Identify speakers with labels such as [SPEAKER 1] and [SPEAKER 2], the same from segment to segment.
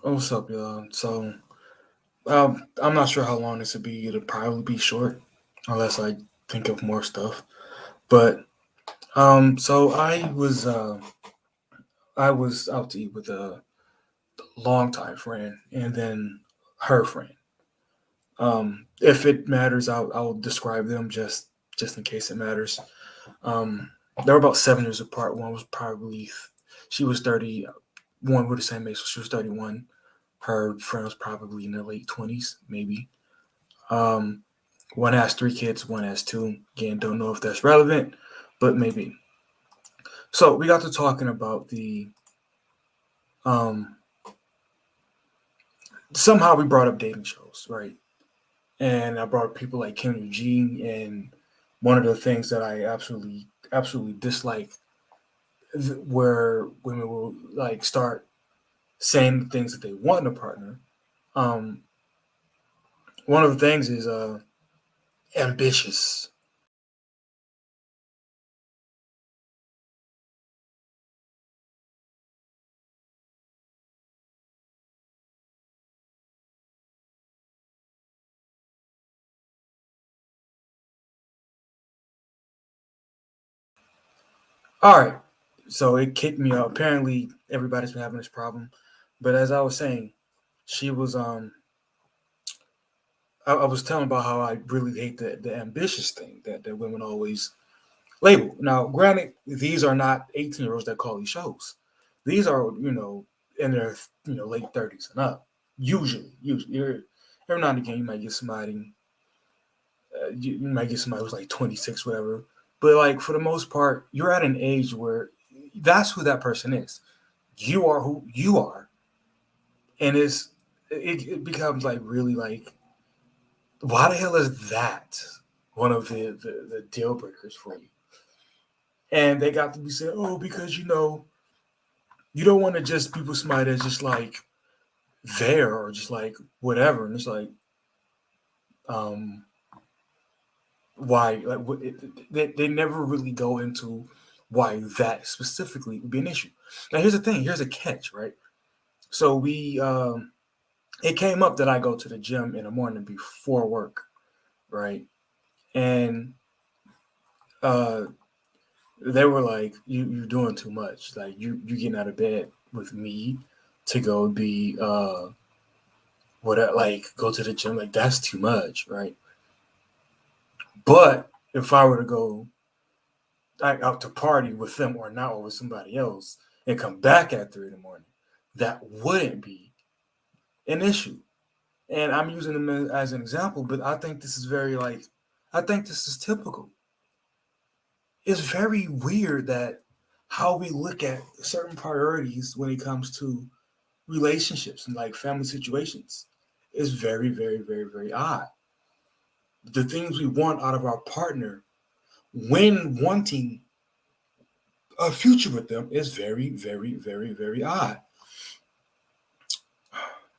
[SPEAKER 1] What's up, y'all? I'm not sure how long this will be. It'll probably be short, unless I think of more stuff. But so I was out to eat with a longtime friend, and then her friend. If it matters, I'll describe them just in case it matters. Um, they were about 7 years apart. One was probably she was 30. One were the same age, so she was 31. Her friend was probably in their late 20s, maybe. Um, One has three kids, one has two. Again, don't know if that's relevant, but maybe. So we got to talking about the um somehow we brought up dating shows, right? And I brought up people like Kim Eugene, and one of the things that I absolutely dislike where women will like start saying the things that they want in a partner. Um, One of the things is ambitious. All right, so it kicked me out. Apparently, everybody's been having this problem, but as I was saying, she was I was telling about how I really hate the ambitious thing that women always label. Now, granted, these are not 18-year-olds that call these shows. These are, in their late 30s and up. Usually, every now and again you might get somebody, you might get somebody who's like 26, whatever. But like for the most part, you're at an age where that's who that person is. You are who you are, and it becomes like really like why the hell is that one of the deal breakers for you? And they got to be saying, oh, because you don't want to just be with somebody that's just like there or just like whatever. And it's like, um, why? Like, they never really go into why that specifically would be an issue. Now, here's the thing. Here's a catch, right? So it came up that I go to the gym in the morning before work, right? And uh, they were like, you're doing too much. Like you getting out of bed with me to go be like go to the gym. Like that's too much, right? But if I were to go like, out to party with them or not or with somebody else and come back at 3 in the morning, that wouldn't be an issue. And I'm using them as an example, but I think this is very like I think this is typical. It's very weird that how we look at certain priorities when it comes to relationships and like family situations is very, very, very, very odd. The things we want out of our partner when wanting a future with them is very, very, very, very odd.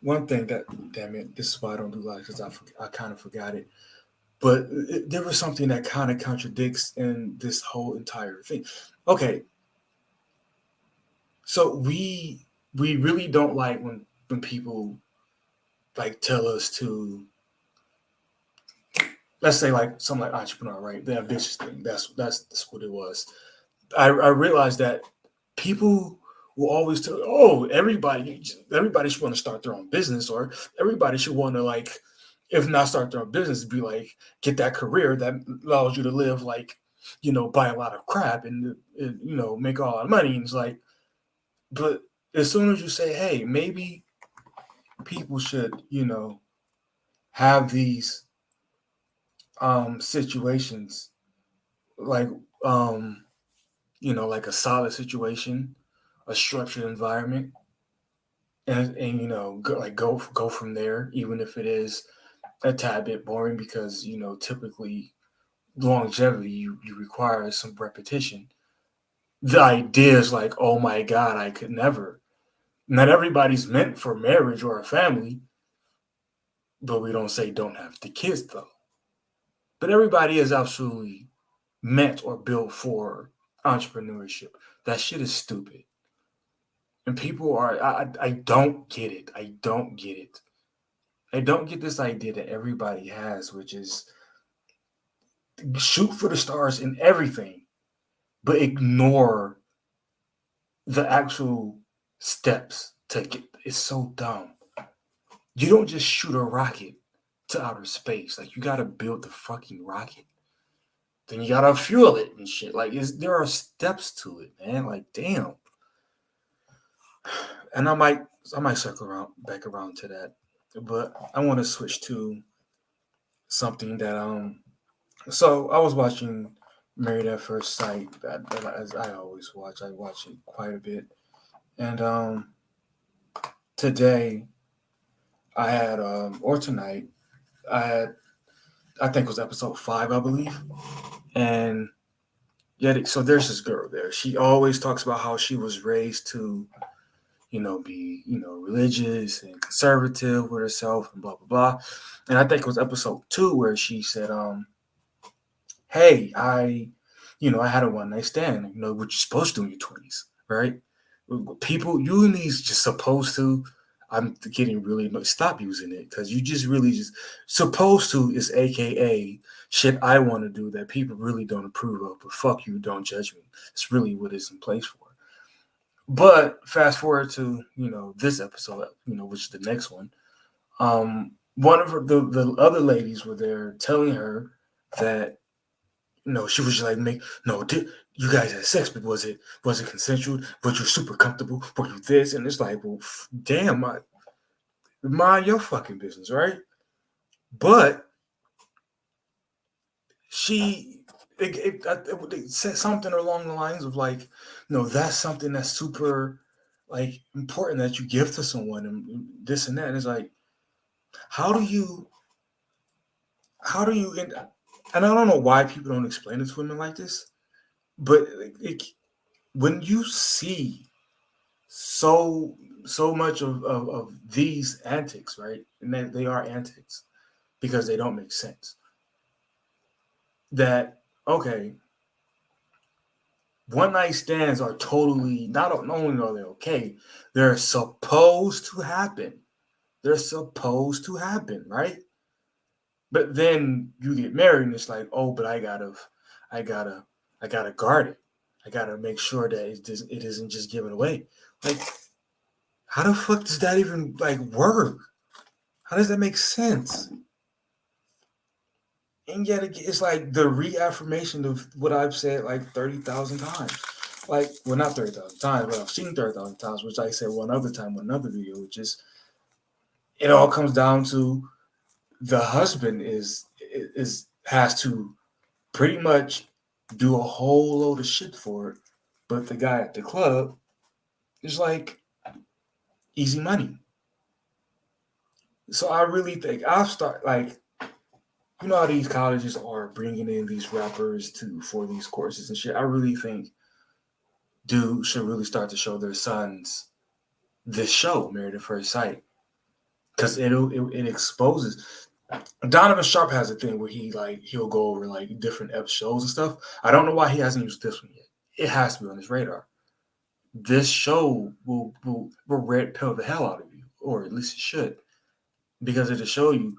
[SPEAKER 1] One thing that, damn it, this is why I don't do live because I kind of forgot it. But there was something that kind of contradicts in this whole entire thing. Okay, so we really don't like when people like tell us to let's say like something like entrepreneur, right? The ambitious thing. That's what it was. I realized that people will always tell, oh, everybody should want to start their own business, or everybody should want to like, if not start their own business, be like get that career that allows you to live like, buy a lot of crap and make a lot of money. And it's like, but as soon as you say, hey, maybe people should, have these situations like um like a solid situation, a structured environment, and go from there, even if it is a tad bit boring because typically longevity you require some repetition. The idea is like, oh my god, I could never. Not everybody's meant for marriage or a family, but we don't say don't have the kids though. But everybody is absolutely meant or built for entrepreneurship. That shit is stupid. And people are, I don't get it. I don't get it. I don't get this idea that everybody has, which is shoot for the stars in everything, but ignore the actual steps to get. It's so dumb. You don't just shoot a rocket to outer space. Like, you gotta build the fucking rocket. Then you gotta fuel it and shit. Like, there are steps to it, man. Like, damn. And I might circle around back around to that, but I want to switch to something that So I was watching Married at First Sight, as I always watch. I watch it quite a bit, and today I had or tonight I had, I think it was episode 5, I believe, and yet so there's this girl there. She always talks about how she was raised to, be, religious and conservative with herself and blah blah blah. And I think it was episode 2 where she said, "Hey, I had a one night stand. What you're supposed to do in your 20s, right? People, you and these just supposed to." I'm getting really stop using it because you just really just supposed to is AKA shit I want to do that people really don't approve of. But fuck you, don't judge me. It's really what it's in place for. But fast forward to this episode, which is the next one. One of the other ladies were there telling her that she was just like, you guys had sex, but was it consensual? Was you super comfortable? Were you this? And it's like, well, damn, mind your fucking business, right? But she it said something along the lines of like, no, that's something that's super like important that you give to someone and this and that. And it's like, how do you and I don't know why people don't explain it to women like this, but when you see so much of these antics, right? And they are antics because they don't make sense. That okay, one night stands are totally not only are they okay, they're supposed to happen. They're supposed to happen, right? But then you get married and it's like, oh, but I gotta, I gotta guard it. I gotta make sure that it isn't just given away. Like, how the fuck does that even like work? How does that make sense? And yet it's like the reaffirmation of what I've said like 30,000 times. Like, well, not 30,000 times, but I've seen 30,000 times, which I said one other time, one other video, which is it all comes down to the husband is has to pretty much do a whole load of shit for it, but the guy at the club is like easy money. So I really think I'll start like how these colleges are bringing in these rappers for these courses and shit. I really think dudes should really start to show their sons this show, Married at First Sight, because it exposes. Donovan Sharp has a thing where he'll go over like different shows and stuff. I don't know why he hasn't used this one yet. It has to be on his radar. This show will red pill the hell out of you, or at least it should, because it'll show you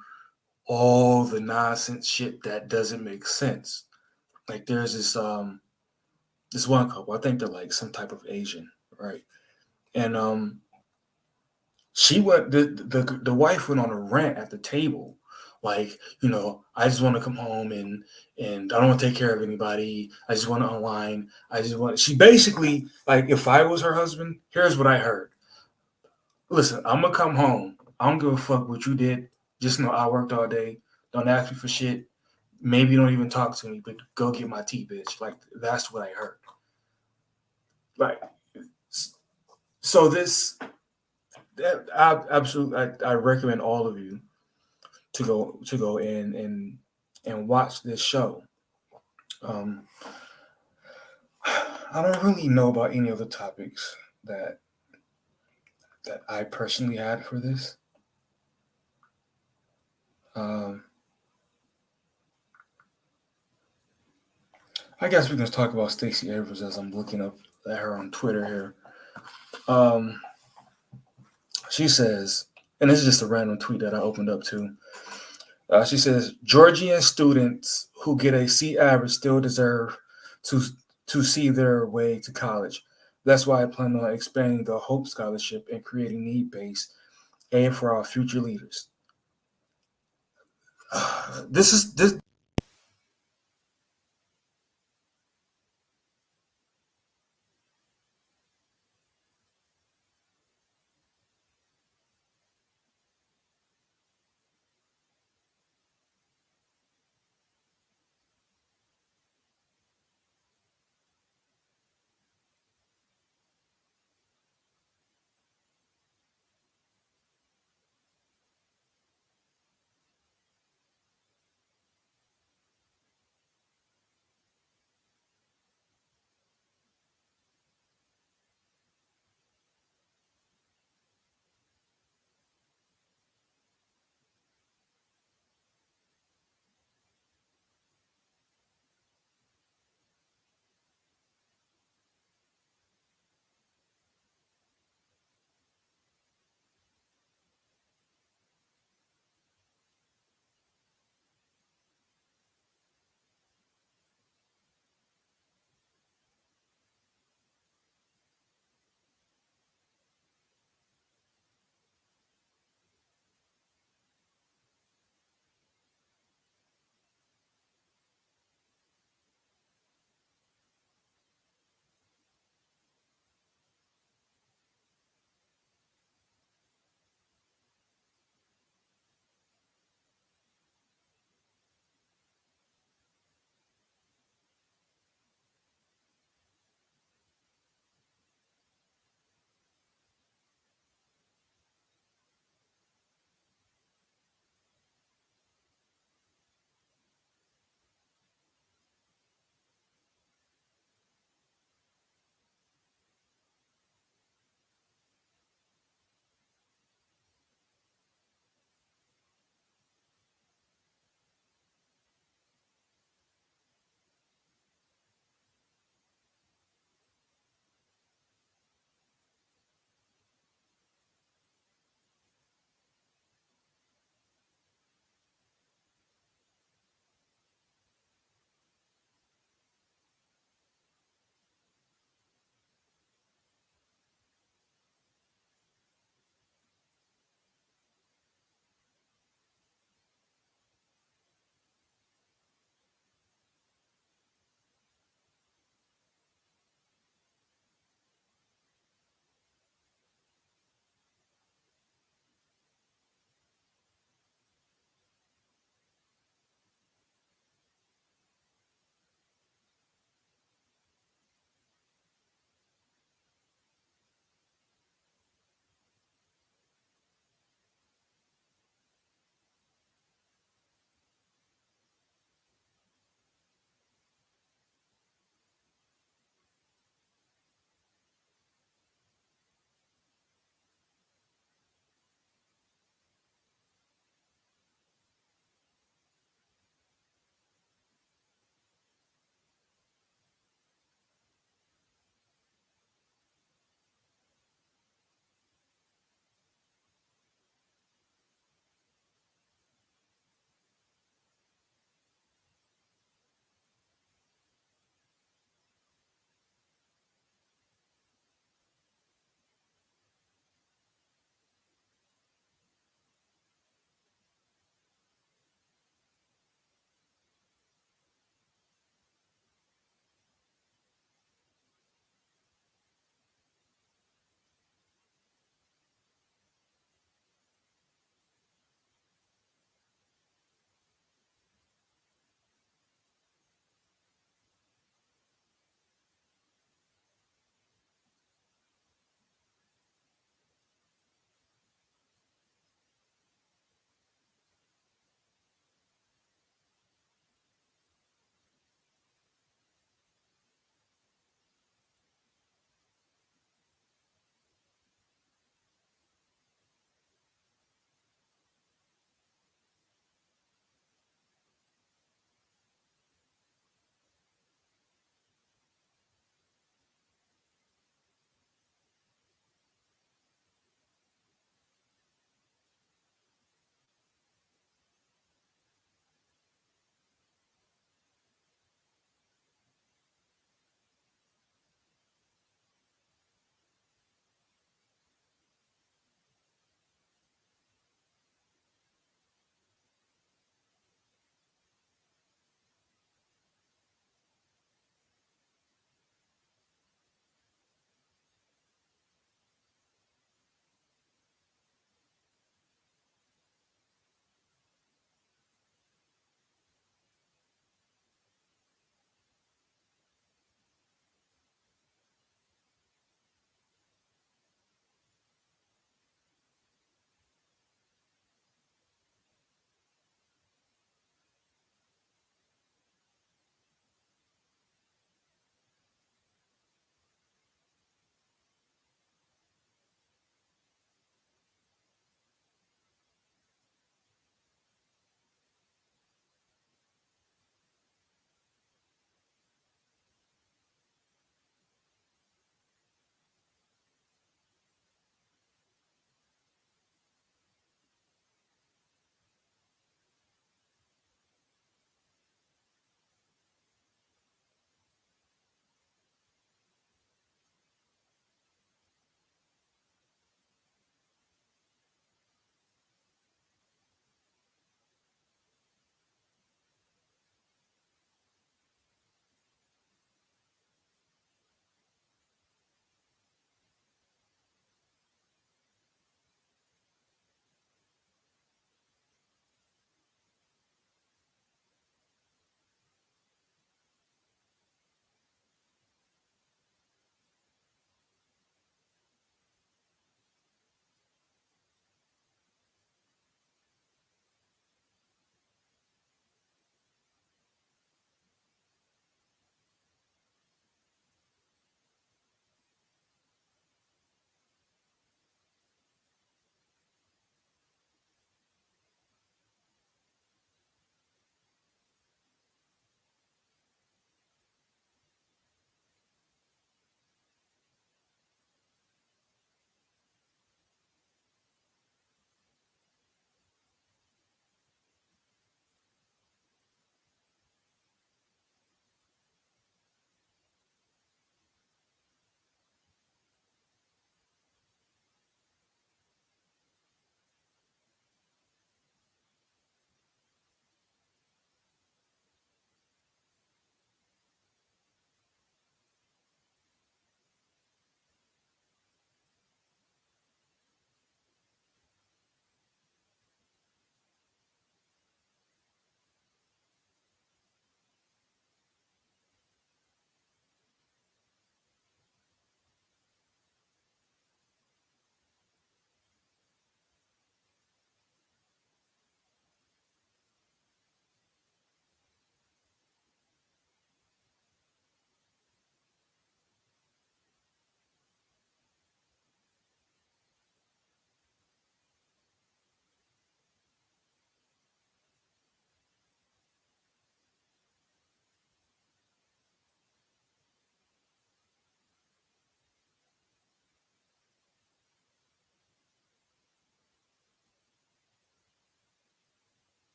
[SPEAKER 1] all the nonsense shit that doesn't make sense. Like there's this one couple, I think they're like some type of Asian, right? And she went the wife went on a rant at the table, like, I just want to come home and I don't want to take care of anybody. I just want to unwind. She basically, like, if I was her husband, here's what I heard. Listen, I'm gonna come home. I don't give a fuck what you did. Just know I worked all day. Don't ask me for shit. Maybe don't even talk to me, but go get my tea, bitch. Like, that's what I heard. Like, so this, I absolutely, I recommend all of you to go in and watch this show. Um, I don't really know about any other topics that I personally had for this. Um, I guess we can talk about Stacey Abrams as I'm looking up at her on Twitter here. Um, she says, and this is just a random tweet that I opened up to. She says Georgian students who get a C average still deserve to to see their way to college. That's why I plan on expanding the Hope Scholarship and creating need-based aid for our future leaders. This